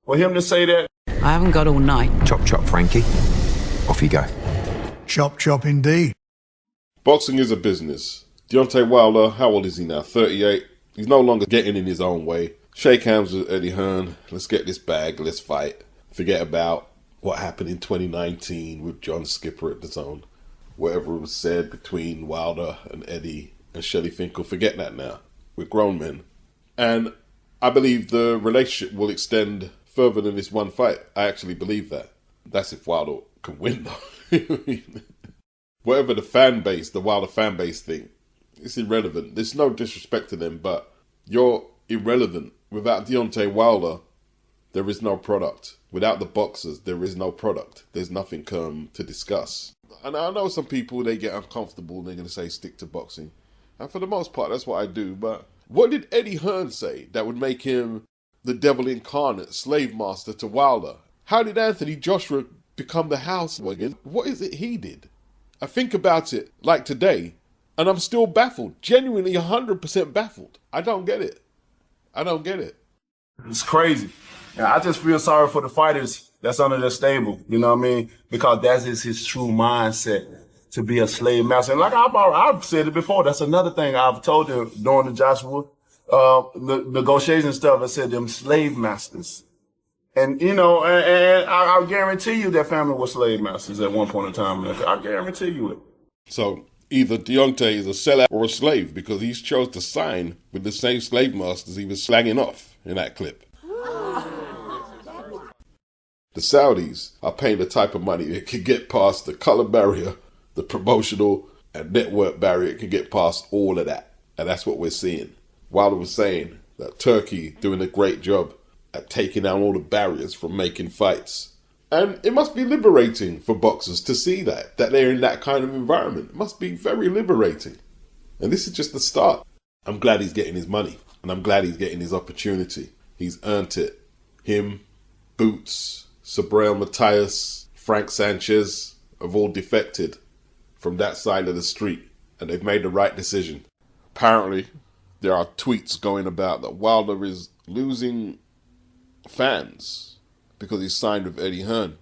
For him to say that. I haven't got all night. Chop, chop, Frankie. Off you go. Chop, chop indeed. Boxing is a business. Deontay Wilder, how old is he now? 38. He's no longer getting in his own way. Shake hands with Eddie Hearn. Let's get this bag. Let's fight. Forget about what happened in 2019 with John Skipper at the Zone. Whatever was said between Wilder and Eddie and Shelley Finkel. Forget that now. We're grown men. And I believe the relationship will extend further than this one fight. I actually believe that. That's if Wilder can win, though. Whatever the fan base, the Wilder fan base think, it's irrelevant. There's no disrespect to them, but you're irrelevant. Without Deontay Wilder, there is no product. Without the boxers, there is no product. There's nothing to discuss. And I know some people, they get uncomfortable and they're going to say stick to boxing. And for the most part, that's what I do. But what did Eddie Hearn say that would make him the devil incarnate, slave master to Wilder? How did Anthony Joshua become the house wagon? What is it he did? I think about it like today, and I'm still baffled. Genuinely 100% baffled. I don't get it. I don't get it. It's crazy. And I just feel sorry for the fighters that's under their stable, you know what I mean? Because that is his true mindset, to be a slave master. And like I've said it before, that's another thing I've told him during the Joshua the negotiation stuff. I said them slave masters. And, you know, and I guarantee you that family was slave masters at one point in time. I guarantee you it. So either Deontay is a sellout or a slave, because he's chose to sign with the same slave masters he was slagging off in that clip. The Saudis are paying the type of money that can get past the color barrier, the promotional and network barrier. It can get past all of that. And that's what we're seeing. Wilder was saying that Turkey doing a great job at taking down all the barriers from making fights. And it must be liberating for boxers to see that they're in that kind of environment. It must be very liberating. And this is just the start. I'm glad he's getting his money, and I'm glad he's getting his opportunity. He's earned it. Him, Boots, Sabrail Matthias, Frank Sanchez have all defected from that side of the street, and they've made the right decision. Apparently, there are tweets going about that Wilder is losing fans because he's signed with Eddie Hearn.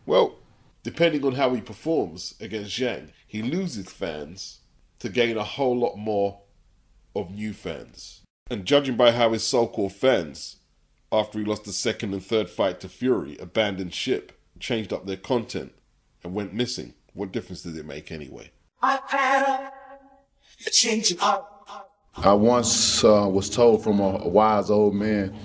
Well, depending on how he performs against Zhang, he loses fans to gain a whole lot more of new fans. And judging by how his so-called fans, after he lost the second and third fight to Fury, abandoned ship, changed up their content, and went missing, what difference does it make anyway? I once was told from a wise old man,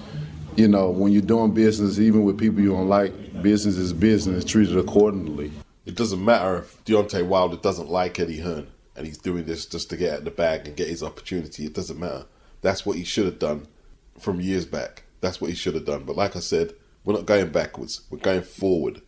you know, when you're doing business, even with people you don't like, business is business, treat it accordingly. It doesn't matter if Deontay Wilder doesn't like Eddie Hearn and he's doing this just to get at the bag and get his opportunity. It doesn't matter. That's what he should have done from years back. That's what he should have done. But like I said, we're not going backwards. We're going forward.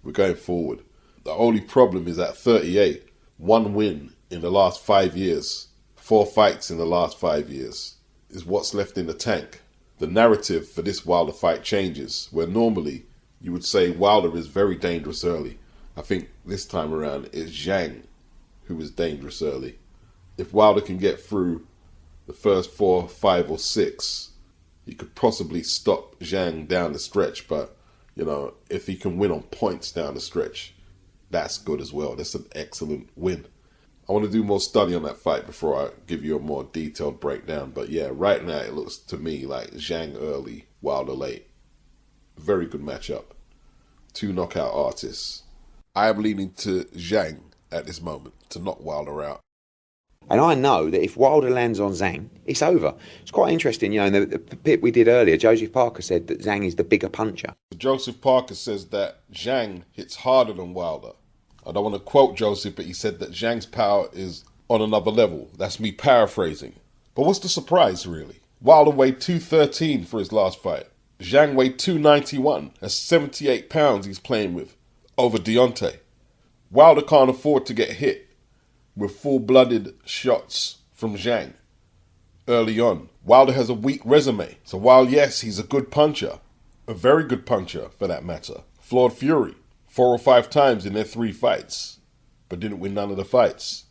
We're going forward. The only problem is at 38, one win in the last 5 years, 4 fights in the last 5 years is what's left in the tank. The narrative for this Wilder fight changes, where normally you would say Wilder is very dangerous early. I think this time around it's Zhang who is dangerous early. If Wilder can get through the first 4, 5 or 6, he could possibly stop Zhang down the stretch. But, you know, if he can win on points down the stretch, that's good as well. That's an excellent win. I want to do more study on that fight before I give you a more detailed breakdown. But yeah, right now it looks to me like Zhang early, Wilder late. Very good matchup. 2 knockout artists. I am leaning to Zhang at this moment to knock Wilder out. And I know that if Wilder lands on Zhang, it's over. It's quite interesting, you know, in the bit we did earlier, Joseph Parker said that Zhang is the bigger puncher. Joseph Parker says that Zhang hits harder than Wilder. I don't want to quote Joseph, but he said that Zhang's power is on another level. That's me paraphrasing. But what's the surprise, really? Wilder weighed 213 for his last fight. Zhang weighed 291. That's 78 pounds he's playing with over Deontay. Wilder can't afford to get hit with full-blooded shots from Zhang early on. Wilder has a weak resume. So while, yes, he's a good puncher, a very good puncher for that matter, floored Fury 4 or 5 times in their 3 fights, but didn't win none of the fights.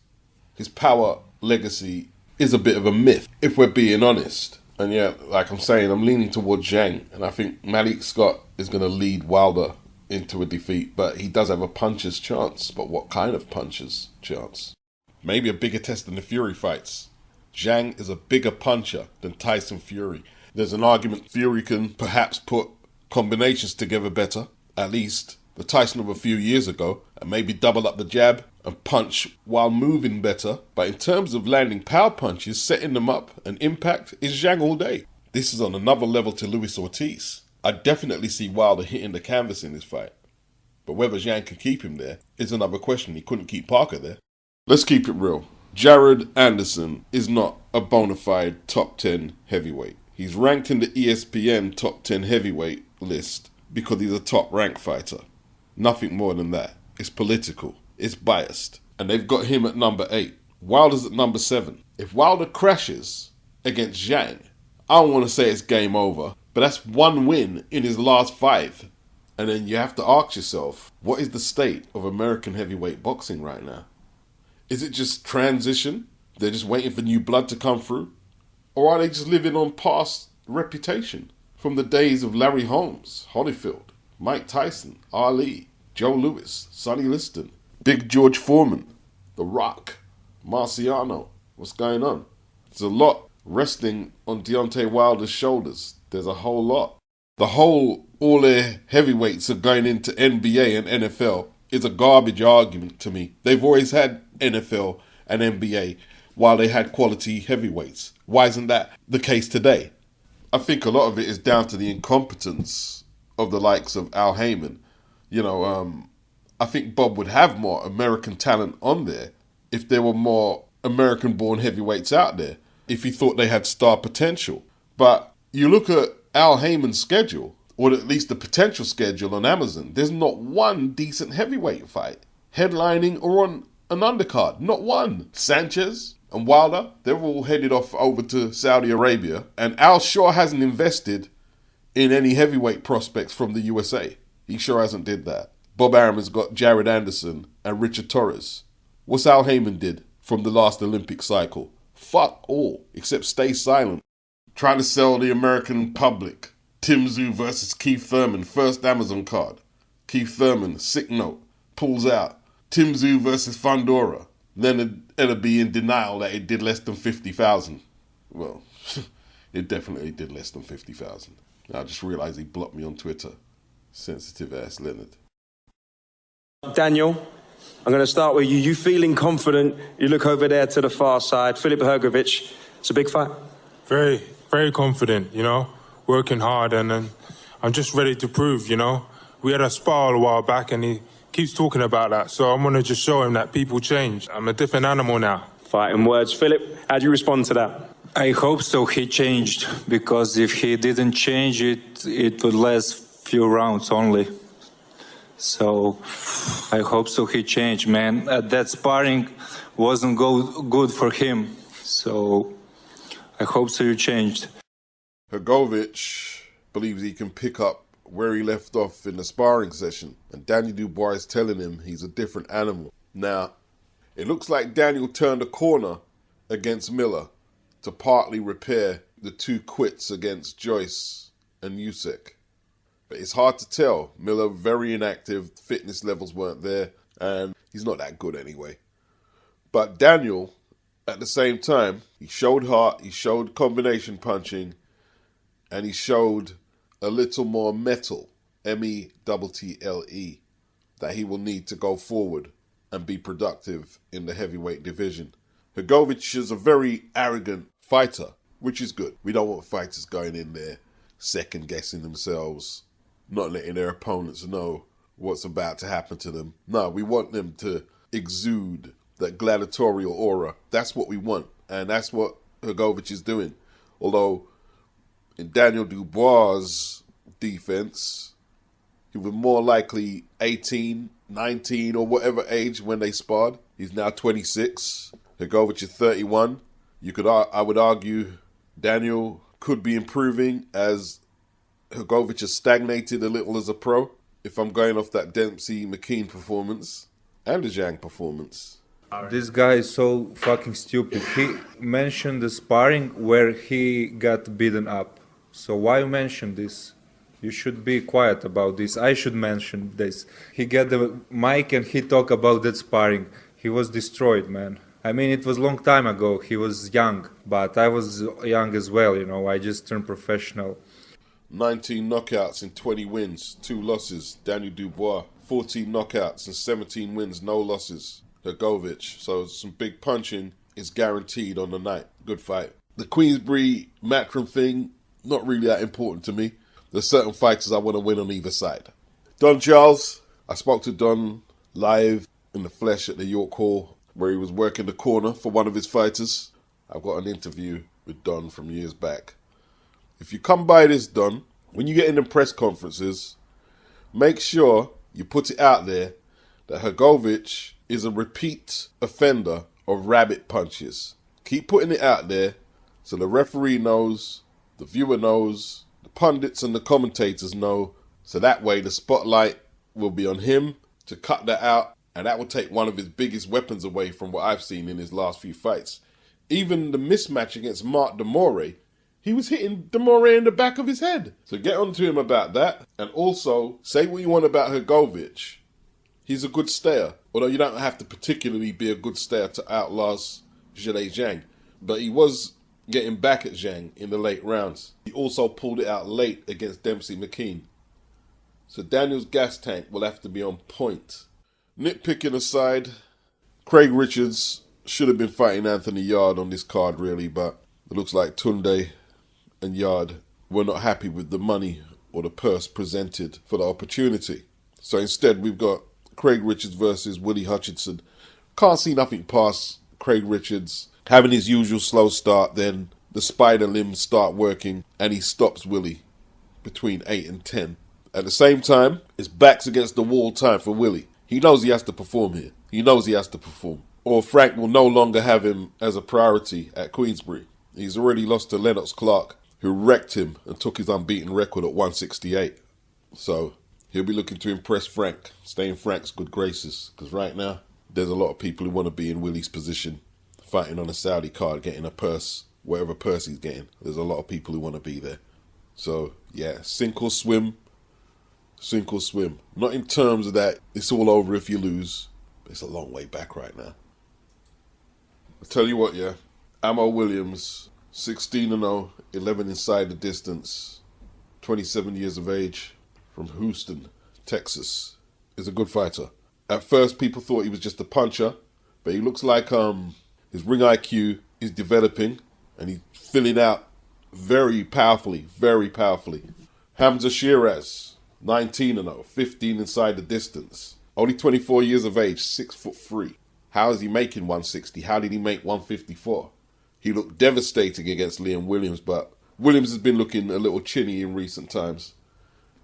His power legacy is a bit of a myth, if we're being honest. And yeah, like I'm saying, I'm leaning towards Zhang. And I think Malik Scott is going to lead Wilder into a defeat. But he does have a puncher's chance. But what kind of puncher's chance? Maybe a bigger test than the Fury fights. Zhang is a bigger puncher than Tyson Fury. There's an argument Fury can perhaps put combinations together better, at least the Tyson of a few years ago, and maybe double up the jab and punch while moving better. But in terms of landing power punches, setting them up and impact, is Zhang all day. This is on another level to Luis Ortiz. I definitely see Wilder hitting the canvas in this fight. But whether Zhang can keep him there is another question. He couldn't keep Parker there. Let's keep it real. Jared Anderson is not a bona fide top 10 heavyweight. He's ranked in the ESPN top 10 heavyweight list because he's a top rank fighter. Nothing more than that. It's political. It's biased. And they've got him at number 8. Wilder's at number 7. If Wilder crashes against Zhang, I don't want to say it's game over, but that's one win in his last 5. And then you have to ask yourself, what is the state of American heavyweight boxing right now? Is it just transition? They're just waiting for new blood to come through? Or are they just living on past reputation from the days of Larry Holmes, Holyfield, Mike Tyson, Ali, Joe Louis, Sonny Liston, Big George Foreman, The Rock, Marciano? What's going on? There's a lot resting on Deontay Wilder's shoulders. There's a whole lot. All their heavyweights are going into NBA and NFL is a garbage argument to me. They've always had NFL and NBA while they had quality heavyweights. Why isn't that the case today? I think a lot of it is down to the incompetence of the likes of Al Heyman. I think Bob would have more American talent on there if there were more American-born heavyweights out there, if he thought they had star potential. But you look at Al Heyman's schedule, or at least the potential schedule on Amazon, there's not one decent heavyweight fight, headlining or on an undercard. Not one. Sanchez and Wilder, they're all headed off over to Saudi Arabia, and Al sure hasn't invested in any heavyweight prospects from the USA. He sure hasn't did that. Bob Arum has got Jared Anderson and Richard Torres. What's Al Heyman did from the last Olympic cycle? Fuck all, except stay silent. Trying to sell the American public. Tim Tszyu versus Keith Thurman, first Amazon card. Keith Thurman, sick note, pulls out. Tim Tszyu versus Fundora. Then it'll be in denial that it did less than 50,000. Well, it definitely did less than 50,000. I just realised he blocked me on Twitter. Sensitive ass Leonard. Daniel, I'm going to start with you. You feeling confident? You look over there to the far side. FILIPHRGOVIC, it's a big fight. Very, very confident, working hard, and I'm just ready to prove, We had a spar a while back and he keeps talking about that, so I'm going to just show him that people change. I'm a different animal now. Fighting words. Philip, how do you respond to that? I hope so he changed, because if he didn't change it would last few rounds only. So I hope so he changed, man. That sparring wasn't good for him. So I hope so you changed. Hrgovic believes he can pick up where he left off in the sparring session, and Daniel Dubois is telling him he's a different animal. Now, it looks like Daniel turned a corner against Miller to partly repair the 2 quits against Joyce and Usyk. But it's hard to tell. Miller, very inactive, fitness levels weren't there, and he's not that good anyway. But Daniel, at the same time, he showed heart, he showed combination punching, and he showed a little more metal, METTLE, that he will need to go forward and be productive in the heavyweight division. Hrgovic is a very arrogant fighter, which is good. We don't want fighters going in there second-guessing themselves, not letting their opponents know what's about to happen to them. No, we want them to exude that gladiatorial aura. That's what we want, and that's what Hrgovic is doing. Although, in Daniel Dubois' defense, he was more likely 18, 19, or whatever age when they sparred. He's now 26. Hrgovic is 31. I would argue Daniel could be improving as Hrgovic has stagnated a little as a pro, if I'm going off that Dempsey-McKean performance and the Zhang performance. This guy is so fucking stupid. He mentioned the sparring where he got beaten up. So why you mention this? You should be quiet about this. I should mention this. He got the mic and he talked about that sparring. He was destroyed, man. I mean, it was a long time ago. He was young, but I was young as well, you know. I just turned professional. 19 knockouts and 20 wins, 2 losses. Daniel Dubois, 14 knockouts and 17 wins, no losses. Hrgovic, so some big punching is guaranteed on the night. Good fight. The Queensbury Matchroom thing, not really that important to me. There's certain fighters I want to win on either side. Don Charles, I spoke to Don live in the flesh at the York Hall where he was working the corner for one of his fighters. I've got an interview with Don from years back. If you come by this, Don, when you get in the press conferences, make sure you put it out there that Hrgovic is a repeat offender of rabbit punches. Keep putting it out there so the referee knows, the viewer knows, the pundits and the commentators know, so that way the spotlight will be on him to cut that out, and that will take one of his biggest weapons away from what I've seen in his last few fights. Even the mismatch against Mark Demore, he was hitting Demore in the back of his head. So get on to him about that, and also say what you want about Hrgovic. He's a good stayer, although you don't have to particularly be a good stayer to outlast ZHILEI. But he was getting back at Zhang in the late rounds. He also pulled it out late against Dempsey McKean. So Daniel's gas tank will have to be on point. Nitpicking aside, Craig Richards should have been fighting Anthony Yarde on this card really, but it looks like Tunde and Yarde were not happy with the money or the purse presented for the opportunity. So instead we've got Craig Richards versus Willie Hutchinson. Can't see nothing past Craig Richards having his usual slow start, then the spider limbs start working and he stops Willie between 8 and 10. At the same time, it's backs against the wall time for Willie. He knows he has to perform here. He knows he has to perform. Or Frank will no longer have him as a priority at Queensbury. He's already lost to Lennox Clark, who wrecked him and took his unbeaten record at 168. So he'll be looking to impress Frank, stay in Frank's good graces. Because right now, there's a lot of people who want to be in Willie's position, fighting on a Saudi card, getting a purse, whatever purse he's getting. There's a lot of people who want to be there. So, yeah, sink or swim. Sink or swim. Not in terms of that it's all over if you lose. But it's a long way back right now. I'll tell you what, yeah. Amo Williams, 16-0, 11 inside the distance, 27 years of age, from Houston, Texas, is a good fighter. At first, people thought he was just a puncher, but he looks like his ring IQ is developing, and he's filling out very powerfully, very powerfully. HAMZAH SHEERAZ, 19-0, 15 inside the distance, only 24 years of age, 6'3". How is he making 160? How did he make 154? He looked devastating against Liam Williams, but Williams has been looking a little chinny in recent times.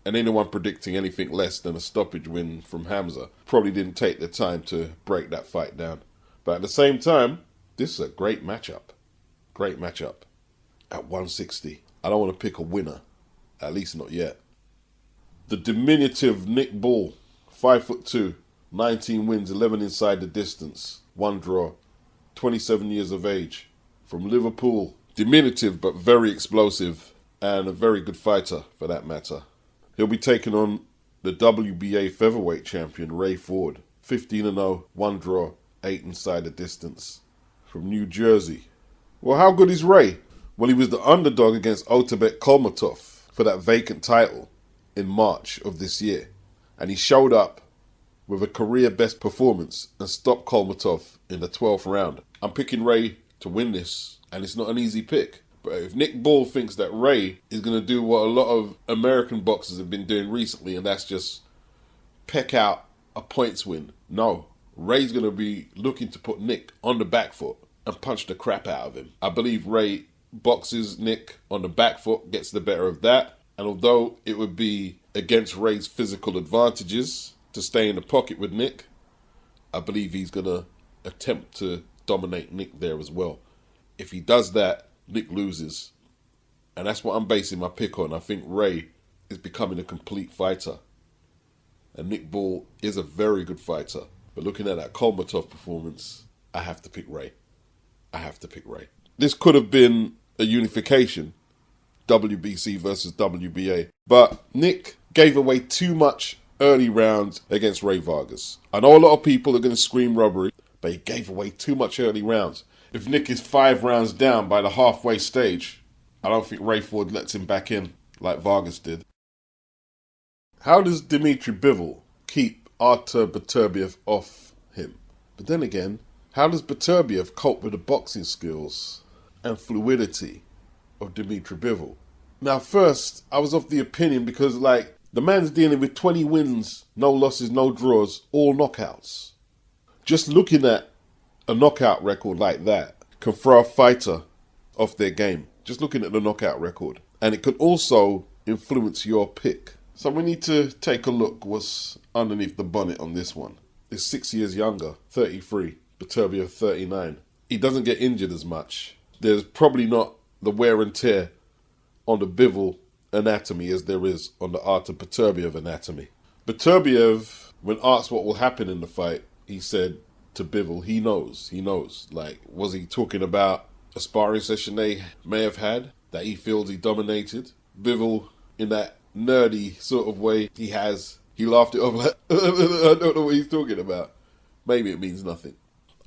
And anyone predicting anything less than a stoppage win from HAMZAH probably didn't take the time to break that fight down. But at the same time, this is a great matchup. Great matchup. At 160. I don't want to pick a winner. At least not yet. The diminutive Nick Bull, 5'2", 19 wins, 11 inside the distance, 1 draw, 27 years of age, from Liverpool. Diminutive but very explosive and a very good fighter for that matter. He'll be taking on the WBA featherweight champion Ray Ford, 15-0, 1 draw, 8 inside the distance, from New Jersey. Well, how good is Ray? Well, he was the underdog against Otabek Kolmatov for that vacant title in March of this year. And he showed up with a career best performance and stopped Kolmatov in the 12th round. I'm picking Ray to win this, and it's not an easy pick. But if Nick Bull thinks that Ray is going to do what a lot of American boxers have been doing recently, and that's just peck out a points win, no. Ray's going to be looking to put Nick on the back foot and punch the crap out of him. I believe Ray boxes Nick on the back foot, gets the better of that. And although it would be against Ray's physical advantages to stay in the pocket with Nick, I believe he's going to attempt to dominate Nick there as well. If he does that, Nick loses. And that's what I'm basing my pick on. I think Ray is becoming a complete fighter. And Nick Bull is a very good fighter. But looking at that Kolmatov performance, I have to pick Ray. I have to pick Ray. This could have been a unification, WBC versus WBA, but Nick gave away too much early rounds against Ray Vargas. I know a lot of people are going to scream robbery, but he gave away too much early rounds. If Nick is 5 rounds down by the halfway stage, I don't think Ray Ford lets him back in like Vargas did. How does Dimitry Bivol keep Artur Beterbiev off him? But then again, how does Beterbiev cope with the boxing skills and fluidity of Dimitry Bivol? Now, first, I was of the opinion because, like, the man's dealing with 20 wins, no losses, no draws, all knockouts. Just looking at a knockout record like that can throw a fighter off their game. Just looking at the knockout record. And it could also influence your pick. So we need to take a look what's underneath the bonnet on this one. He's 6 years younger, 33. Beterbiev 39. He doesn't get injured as much. There's probably not the wear and tear on the Bivol anatomy as there is on the Artur Beterbiev anatomy. Beterbiev, when asked what will happen in the fight, he said to Bivol, he knows. Like, was he talking about a sparring session they may have had that he feels he dominated? Bivol, in that nerdy sort of way he laughed it off like, I don't know what he's talking about. Maybe it means nothing.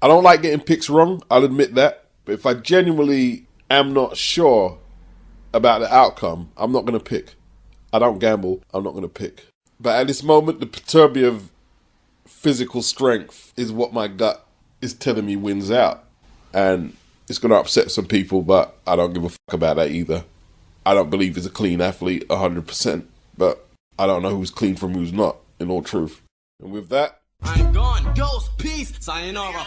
I don't like getting picks wrong, I'll admit that. But if I genuinely am not sure about the outcome, I'm not going to pick. I don't gamble, I'm not going to pick. But at this moment, the Beterbiev physical strength is what my gut is telling me wins out. And it's going to upset some people, but I don't give a fuck about that either. I don't believe he's a clean athlete 100%, but I don't know who's clean from who's not, in all truth. And with that, I'm gone. Ghost, peace, sayonara.